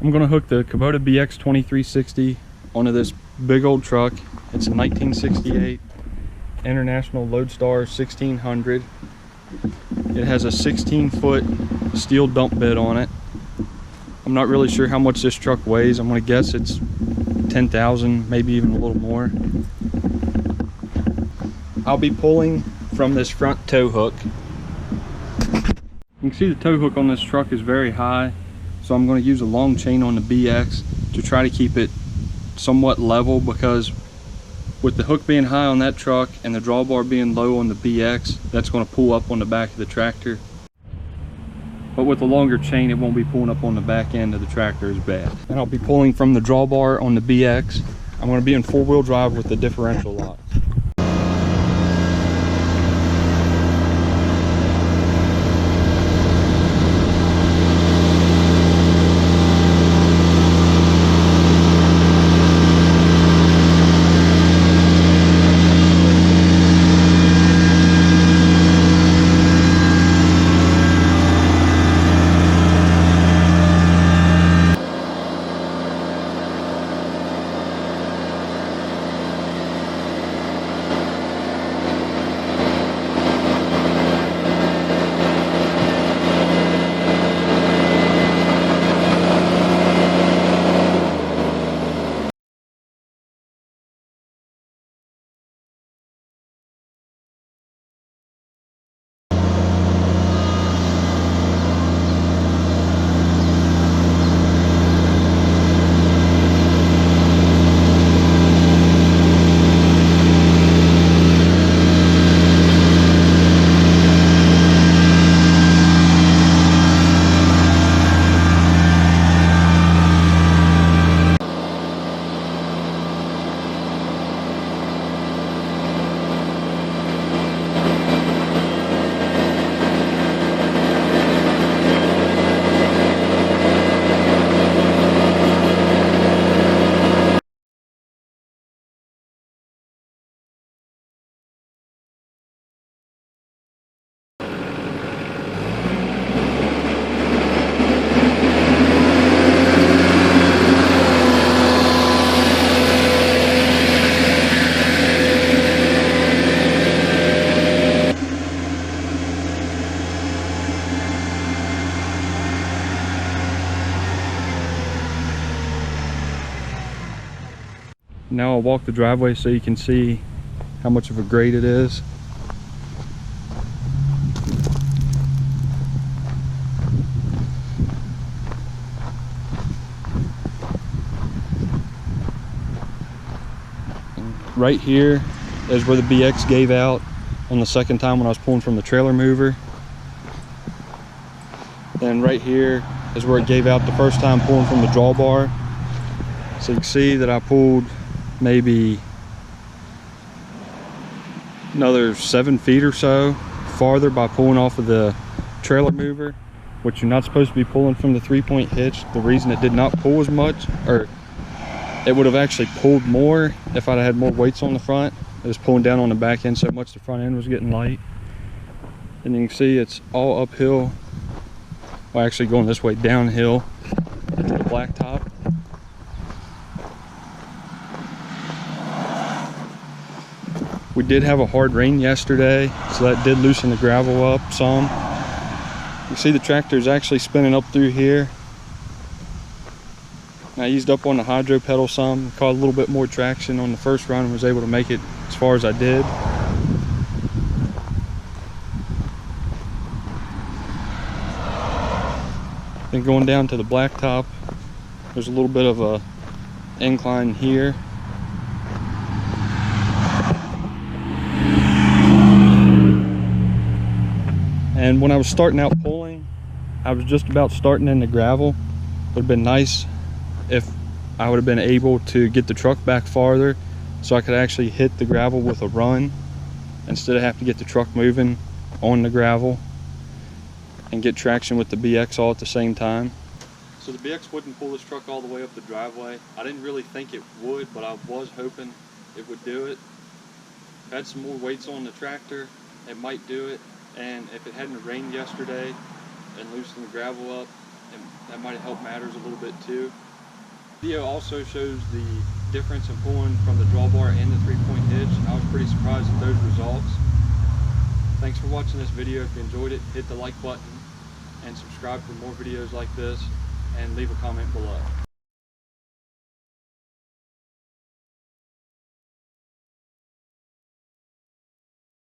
I'm gonna hook the Kubota BX 2360 onto this big old truck. It's a 1968 International Lodestar 1600. It has a 16-foot steel dump bed on it. I'm not really sure how much this truck weighs. I'm gonna guess it's 10,000, maybe even a little more. I'll be pulling from this front tow hook. You can see the tow hook on this truck is very high, so I'm going to use a long chain on the BX to try to keep it somewhat level, because with the hook being high on that truck and the drawbar being low on the BX, that's going to pull up on the back of the tractor. But with a longer chain, it won't be pulling up on the back end of the tractor as bad. And I'll be pulling from the drawbar on the BX. I'm going to be in four-wheel drive with the differential lock. Now I'll walk the driveway so you can see how much of a grade it is. Right here is where the BX gave out on the second time when I was pulling from the trailer mover. And right here is where it gave out the first time pulling from the drawbar. So you can see that I pulled maybe another 7 feet or so farther by pulling off of the trailer mover, which you're not supposed to be pulling from the 3-point hitch. The reason it did not pull as much, or it would have actually pulled more if I'd had more weights on the front. It was pulling down on the back end so much the front end was getting light. And you can see it's all uphill, well, actually going this way downhill to the blacktop. We did have a hard rain yesterday, so that did loosen the gravel up some. You see the tractor is actually spinning up through here. I eased up on the hydro pedal some, caught a little bit more traction on the first run and was able to make it as far as I did. Then going down to the blacktop, there's a little bit of a incline here. And when I was starting out pulling, I was just about starting in the gravel. It would have been nice if I would have been able to get the truck back farther so I could actually hit the gravel with a run instead of have to get the truck moving on the gravel and get traction with the BX all at the same time. So the BX wouldn't pull this truck all the way up the driveway. I didn't really think it would, but I was hoping it would do it. Had some more weights on the tractor, it might do it. And if it hadn't rained yesterday and loosened the gravel up, and that might help matters a little bit too. The video also shows the difference in pulling from the drawbar and the 3-point hitch. I was pretty surprised at those results. Thanks for watching this video. If you enjoyed it, hit the like button and subscribe for more videos like this, and leave a comment below.